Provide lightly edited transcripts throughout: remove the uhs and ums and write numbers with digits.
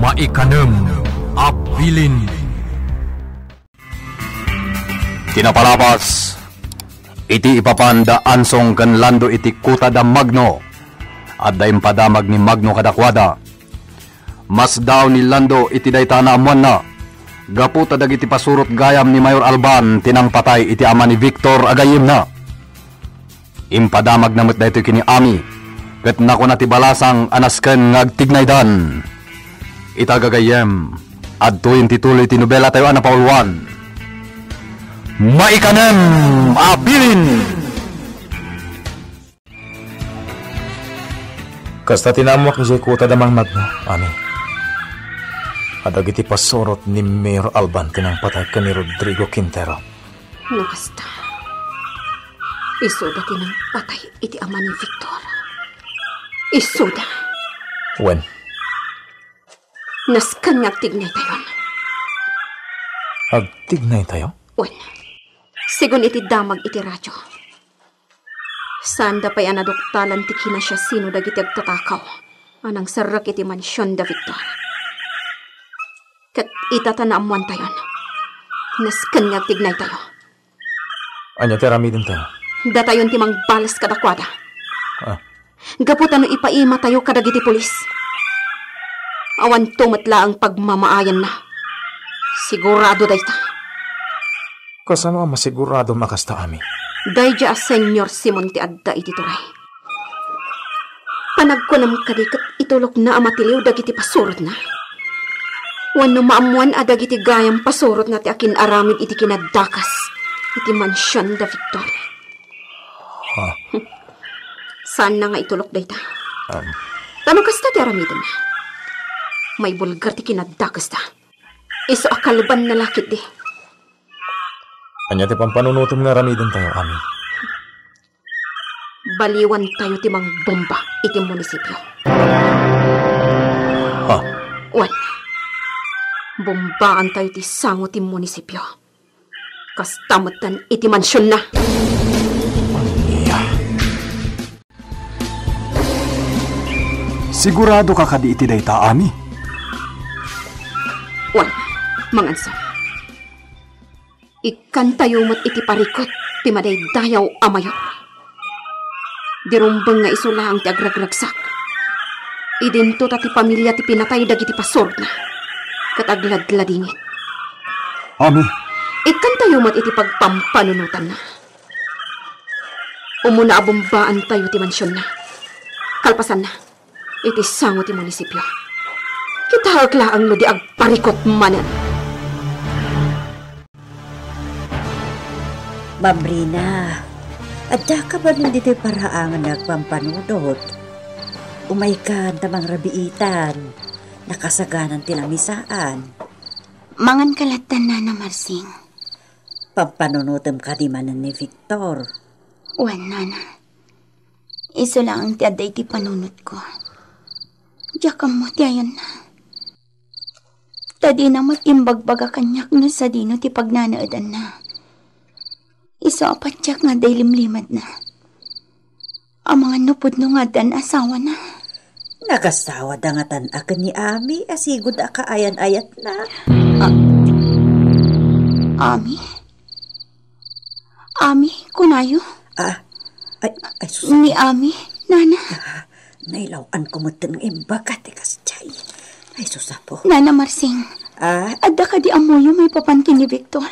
Maikanem Abilin. Kinapalabas iti ipapandaan song kan Lando iti kuta da Magno at da impadamag ni Magno kadakwada. Mas daw ni Lando iti dayta na amuan na gaputa dagiti pasurot gayam ni Mayor Alban tinang patay iti ama ni Victor agayim na. Impadamag namit dayto kini Ami ket nako na ti balasang anasken ngagtignaydan. Itagagayem adtoy tituloy ti nobela tayo ana Paul 1. Maikanem Abilin. Kasta tinamok ni kuta damang Magno, Ami. Adagiti pasurot ni Mayor Alban tinang patay ka ni Rodrigo Quintero. Nakasta. Isuda tinang patay iti ama ni Victor. Isuda. When? Naskan nga agtignay tayon. Agtignay tayo? When? Sigun iti damag iti radyo. Sanda pa'y anadoktalan ti kina siya sino dagiti agtatakaw. Anang sarak iti mansyon da Victor. Kat itatanamuan tayon. Naskan nga agtignay tayo. Anya tiramidin tayo? Datayon ti mang balas kadakwada. Gaputan no ipaima tayo kadagiti pulis. Awan tumatla ang pagmamaayan na. Sigurado dayta. Kasano ang masigurado makasta, Ami? Dayja a Senyor Simon ti adda iti turay. Panagkunam kadikat itulok na amatiliw dagiti pasurot na. Wano maamuan a dagiti gayam pasurot na ti akin aramid iti kinadakas iti mansyon da Victor. Saan na nga itulok dayta? Tanong kasta ti aramidin na. May bulgar ti kinadakas ta. Iso akalban na lakit di. Anya ti pampanunutom nga ramidin tayo, Ami. Baliwan tayo ti mang bomba iti munisipyo. Wan. Bombaan tayo ti sango ti munisipyo. Kastamutan iti mansyon na. Sigurado ka kadi iti dayta, Ami? Wan, manganso. Ikan tayo mo't iti parikot ti maday dayaw amayor. Dirumbang nga isula ang ti agragragsak. Idinto ta ti pamilya ti pinatay dagiti pasurot na. Katagladladingit. Ami? Ikan tayo mo't iti pagpampanunutan na. Umuna abumbaan tayo ti mansyon na. Kalpasan na. Iti sango ti munisipyo. Kita aglaang no di agparikot manan. Mamrina, adda ka ba nun dito'y paraangan nagpampanunod? Umay ka tamang rabiitan, nakasaganan tilamisaan. Mangan kalatan na Marsing. Pampanunutom ka di manan ni Victor. Wan, nana. Iso lang ang tiaday ti panunot ko. Diyakam mo tiayon na. Tadi na matimbagbaga kanyak no sa dino ti pagnanaadan na. Iso apatyak nga day limlimad na. Ang mga nupod no nga dan asawa na. Nagasawa da nga tan-akan ni Ami, asigod ka ayan-ayat na. Ami? Ami, kunayo? Sus. Ni Ami, nana? Nailawan ko mo ng imbaga, tikas chay. Ay, susapo. Nana Marsing, adda ka di amoyo may papankin ni Victor.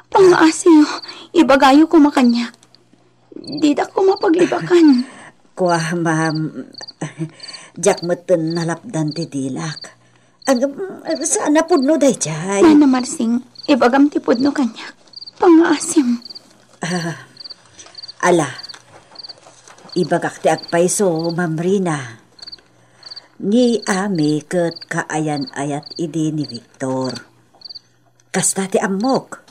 Pangaasiyo, ibagayo ko makanyak. Di da ko mapaglibakan. Kuha, ma'am. Diyak mo ito nalapdan ti dilak. Sana pudno day chay. Nana Marsing, ibagam ti pudno kanyak. Pangaasim. Ala, ibagak ti agpaiso, Ma'am Rina. Ni Ami ket kaayan-ayat idi ni Victor. Kasta ti amok.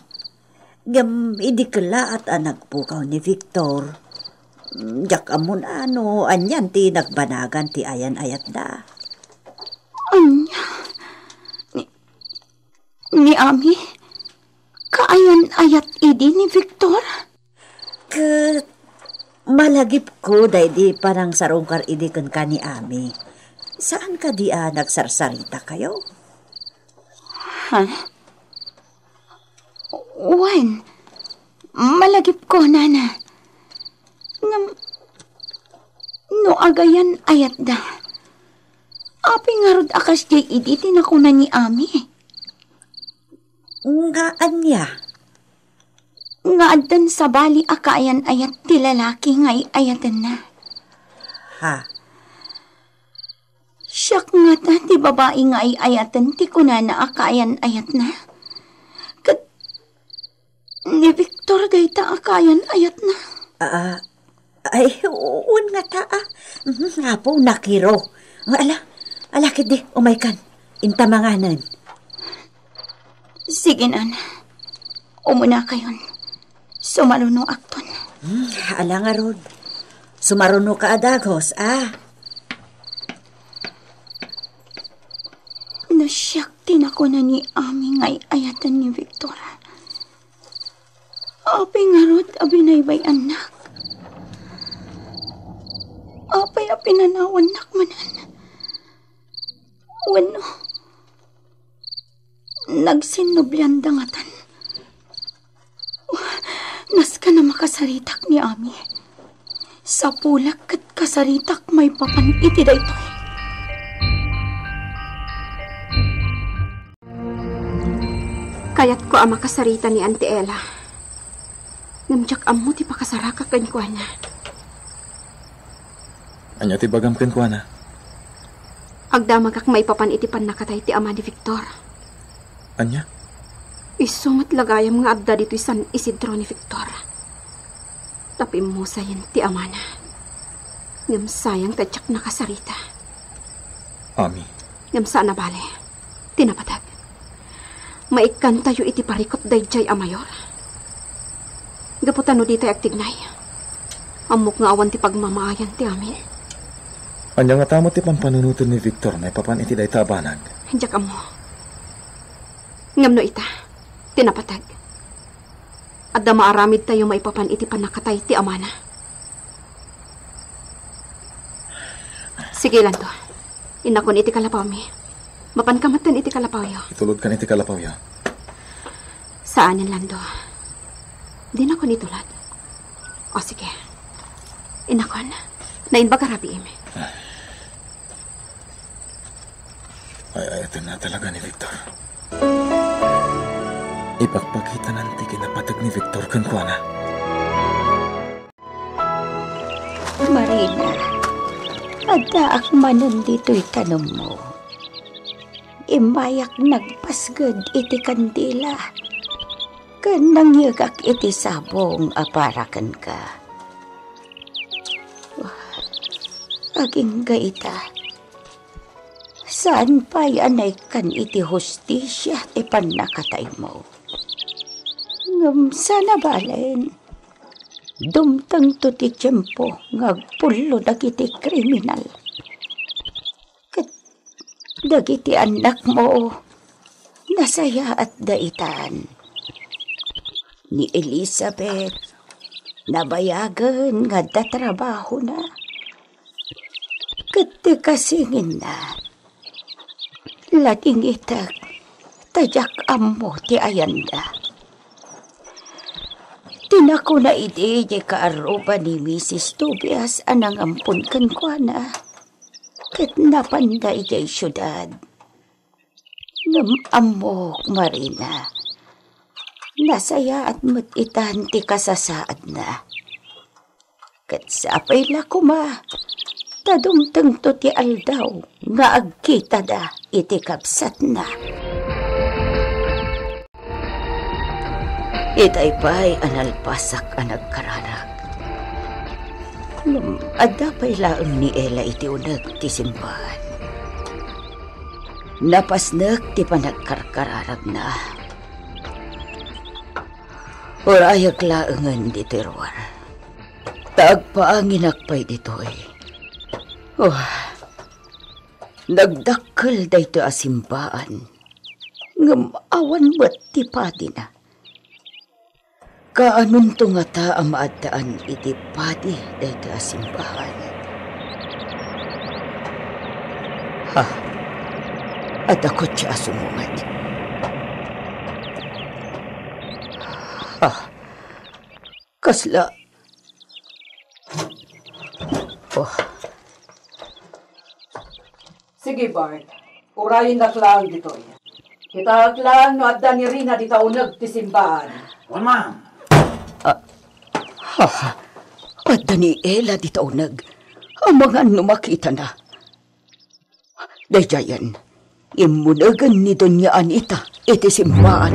Gam idi kala at nagpukaw ni Victor. Jak amon anyan ti nagbanagan ti ayan-ayat da. Anya? Ni Ami? Kaayan-ayat idi ni Victor? Malagip ko, day di parang sarungkar idi kan ka ni Ami. Saan ka di nagsarsarita kayo? Ha? Wan, malagip ko, nana. No agayan ayat da. Api nga rod akas jay iditin ako na ni Ami. Nga anya? Nga adan sa bali akayan ayat ti lalaki ngay ayatan na. Ha? Siyak nga ta ti babae nga ayatan ti kunana akayan ayat na. Kat ni Victor dayta akayan ayat na. Ay, uun nga ta. Nga po, nakiro. Alakid di, umaykan. Intamanganan. Sige, nana. Umuna kayon. Sumaruno akton. Ala nga, Rod. Sumaruno ka adagos, Nasyaktin ako na ni Ami ngay ayatan ni Victor. Api nga rod, abinaybay anak. Apay pinanawan nakmanan. Wano, nagsinubyan dangatan. Nas ka na makasaritak ni Ami. Sa pulak kat kasaritak may papan iti daytoy. Kayat ko ang makasarita ni Auntie Ella. Namjak amo ti pakasaraka kankwa niya. Anya ti bagam ken kuana. Agdamag ak maipapan itipan nakatay ti ama ni Victor. Anya? Isumat lagayam nga adda dito San Isidro ni Victor. Tapi mo sayan ti ama na. Ngam sayang tadyak nakasarita. Ami. Ngam saan na bale. Tinapatag. Maikan tayo iti parikot dayjay amayor. Gaputan no di tayo agtignay. Amok nga awan ti pagmamaayan ti amin. Anya nga tamo ti pampanunutan ni Victor may papan iti day tabanag. Hinjak amo. Ngam no ita. Tinapatag. Adda maaramid tayo maipapan iti panakatay ti amana. Sige lang to. Inakon iti kalapaw mi. Mapankamatan iti kalapaw yo. Itulod ka iti kalapaw yo. Saan yan lando? Di na ko nitulad. O sige. Inakon. Nainba ka rabi ime. Ay, ito na talaga ni Victor. Ipagpakita nanti kinapatag ni Victor kan kuana. Marina, adda akmanan dito'y tanong mo. Imayak nagpasgad iti kandila. Kanang yagak iti sabong aparakan ka. Aging gaita. Saan pa yanay kan iti hustisya ipan nakatay mo? Ngam sana balen. Dumtang to ti tiyempo ngagpulo dagiti kriminal. Kat dagiti anak mo nasaya at daitan. Ni Elizabeth nabayagan nga datrabaho na. Kat ti kasingin na. Lating itag tajak amo ti ayanda. Tinako na iti di kaarupa ni Mrs. Tobias anang ampun kan kwa na. Kat napanda iti syudad. Ngam amok Marina. Nasaya at matitan ti kasasaad na. Kat sapay lako ma. Tadumtang to ti aldaw nga agkita da iti kapsat na. Itay pa'y analpasak ang nagkaranak. Adda pa'y laang ni Ella iti unag ti simbahan. Napasnak ti panagkarkararag na. Urayag laangan di terwar. Tagpaanginak pa'y dito'y. Nagdakkel dayto a simbaan. Ngam awan ba't ti padi na. Kaanon to nga ta ang maadaan iti padi dayto a simbahan. At ako siya sumungad. Kasla. Sige, Bart. Urayin na klang dito. Kita klang no adda ni Rina di taunag ti simbahan. At Daniela di taunag. Ang mga numakita na. Dayayan, imunagan ni Doña Anita iti simbahan.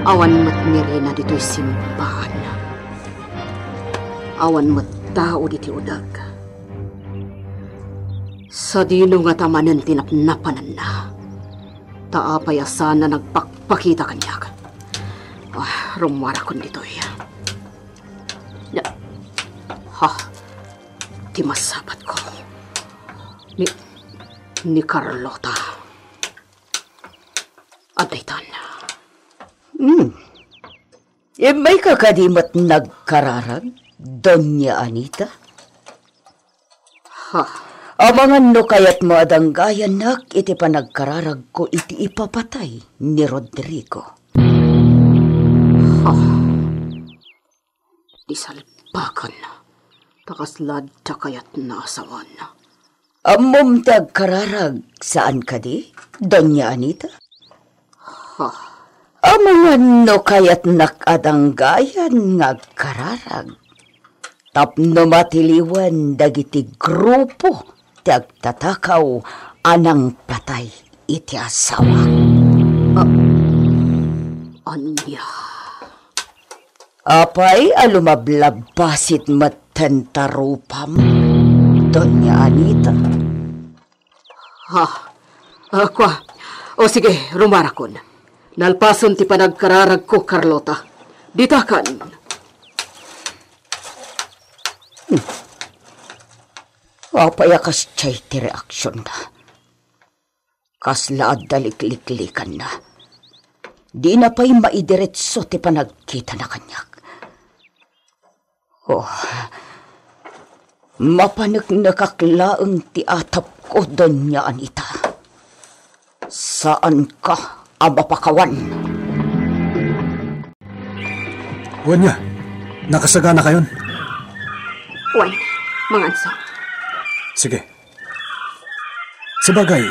Awan mo't ni Rina dito'y simbahan. Awan mo't tao diti udag. Sa dino nga tamanan tinapnapanan na. Taapay asan na nagpakpakita kanyak. Rumara kon dito'y. Di masabat ko. Ni Carlota. Adaytan. May kakadimat nagkararag, Doña Anita? Amangan no kayat mo adanggayan nak iti panagkararag ko iti ipapatay ni Rodrigo. Di salbakan. Takaslad ta kayat na asawan. Amom tagkararag saan ka di, Doña Anita? Amangan no kayat nakadanggayan ngagkararag. Tapno matiliwan dagiti grupo tagtatakaw anang patay iti asawa. Anya. Apay alumablabasit matentarupam, Doña Anita. O sige, rumarakon. Nalpason ti panagkararag ko, Carlota. Ditakan. Apay akas chay ti reaksyon na. Kaslaad dalikliklikan na. Di na pa'y maidiretso ti panagkita na kanyak. Mapanagnakaklaang ti atap ko, Doña Anita. Saan ka, abapakawan? Wanya, nakasagana kayon? Wan, mga anso. Sige. Sabagay,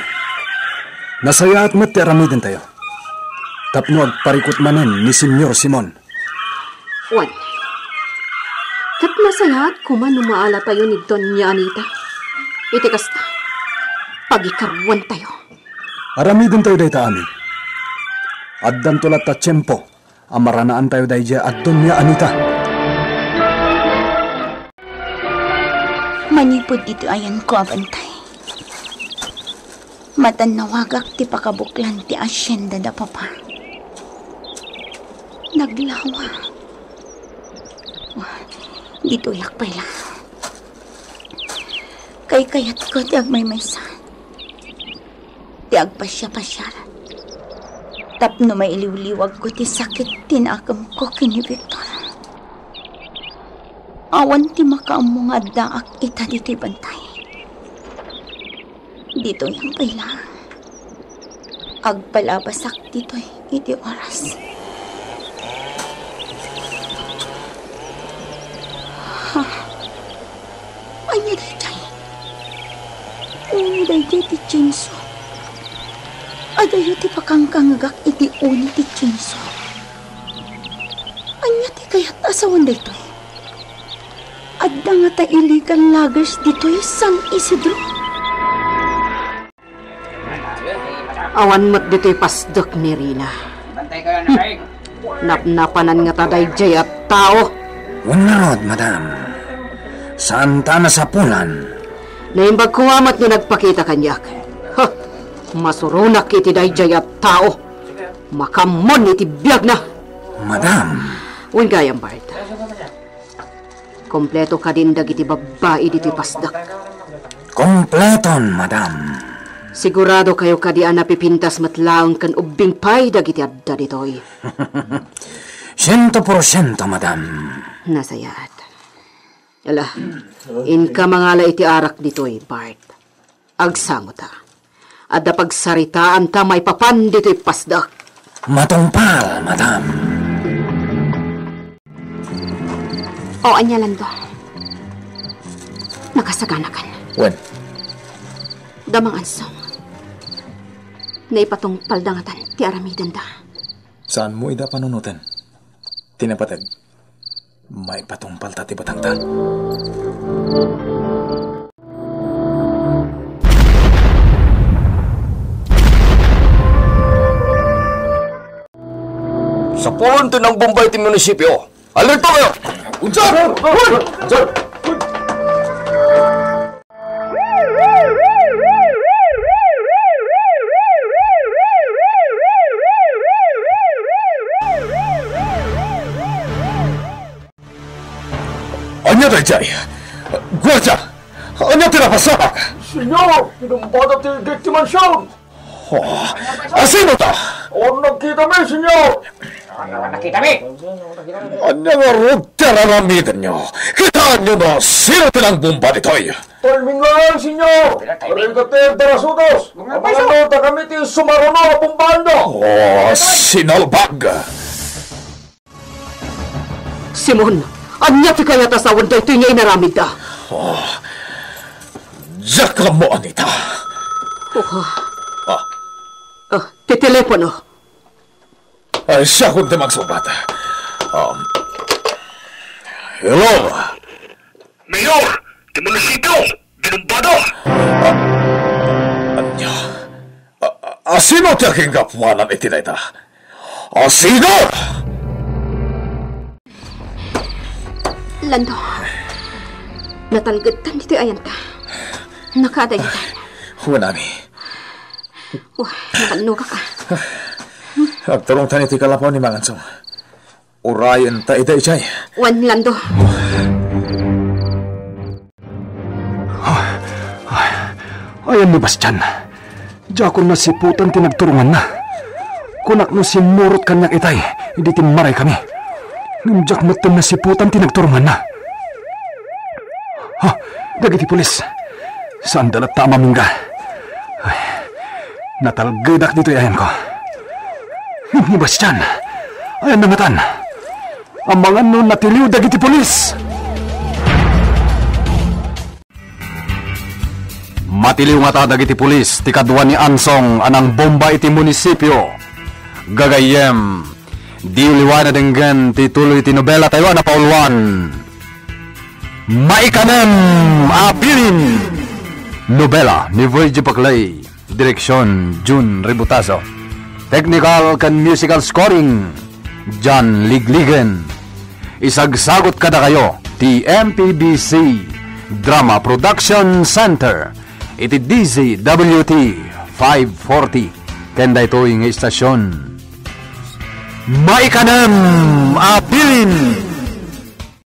nasaya at matiaramidin tayo. Tapno agparikot manen ni Senyor Simon. Wan, kat nasayat kuman numaala tayo ni Doña Anita. Itikas na, pagikarwan tayo. Aramidin tayo dahi ta amin. Addan tulat ta tiyempo, amaranaan tayo dahi dya at Doña Anita. Manipod dito ayan ko abantay. Matanawagak ti pakabuklan ti asyenda da papa. Naglawa. Dito yak pala. Kay kayat ko ti agmaymaysa. Ti agpasya-pasya. Tapno may iliwliwag ko ti sakit tinakam ko kini Victor. Awan ti makaamong daak ita dito'y bantay. Dito yung pala. Agpalabasak dito'y iti oras. Anya day jay. Uni day jay ti chinso. Adayo ti pakangkangagak iti uni ti chinso. Anya ti kayat asawan day to'y. Adda nga ta illegal loggers dito'y San Isidro. Awan mo't dito'y pasdok ni Rina. Napnapanan nga taday jay at tao. Unarod, madam. Saan ta nasapulan? Naimbag ko amat ni nagpakita kanyak. Masurunak iti dayjay at tao. Makamon iti biyag na. Madam. Uwin gayang Bart. Kompleto ka din dagiti babae dito'y pasdak. Kompleton, madam. Sigurado kayo kadian na pipintas matlaang kan ubing pay dagiti adda dito'y. 100%, madam. Nasayat. Ala, inka mangala iti arak dito'y, Bart. Agsangot ta. Adda pagsaritaan ta may papan dito'y pasdak. Matungpal, madam. O, anya, Lando. Nakasaganakan. Wen, Damang ansong. Naipatong paldangatan ti aramidan da. saan mo ida panunutin? Tinapatag. May patungpal tati batangtan. Sa punto ng Bombay ti munisipyo, alerto kayo! Unsa! Anya dayjay? Guardia! Anya tinapasak? Senyor, pinumbada ti Diktimansyon! Asino ta? O nagkita mi, senyor! Anya nga rugter aramidan nyo. Kitaan nyo na sino tinang bomba dito'y. Timing lang, senyor! Arigate Darasudos! Panganota kami ti Sumaruno, Bumbando! Oh, sinalbag. Simon, anya ti kaya tasawan da ito niya inaramid da. Jaka mo, Anita. Ti telepono. Ay, siya kundi magsubat. Hello? Mayor! Ti munisipyo! Binumbado! Anya? Asino ti aking kapwanan itinayta? Asino? Lando. Natalgatan dito ayan ta. Nakadayitan. Hunami. Wah, nakanuga ka. Agtarong tani ti kalapaw ni Mangansong. Urayan ta ita ichay. Wan, Lando. Ayan ni Bastian. Diyan na siputan tinagturungan na. Kunak no simurot kanyak itay, hindi timaray kami. Ngunjak matin na siputan tinagturungan na. Dagiti pulis. Saan dalat tama mingga? Ay, natalgadak dito ayan ko. Ni Bastian. Ayan nangatan. Ang mga nun natiliw dagiti pulis. Matiliw nga ta dagiti pulis, ti kadwa ni Ansong anang bomba iti munisipyo. Gagayem, di uliwan na denggan ti tuloy ti nobela tayo na paulwan. Maikanem Apirin! Nobela ni Virgil Paclay, direksyon June Ributaso. Technical kan musical scoring, John Ligligen. Isagsagot kada kayo, ti MPBC Drama Production Center. Iti DZWT 540 kenda ito yung istasyon. Maikanem Apirin!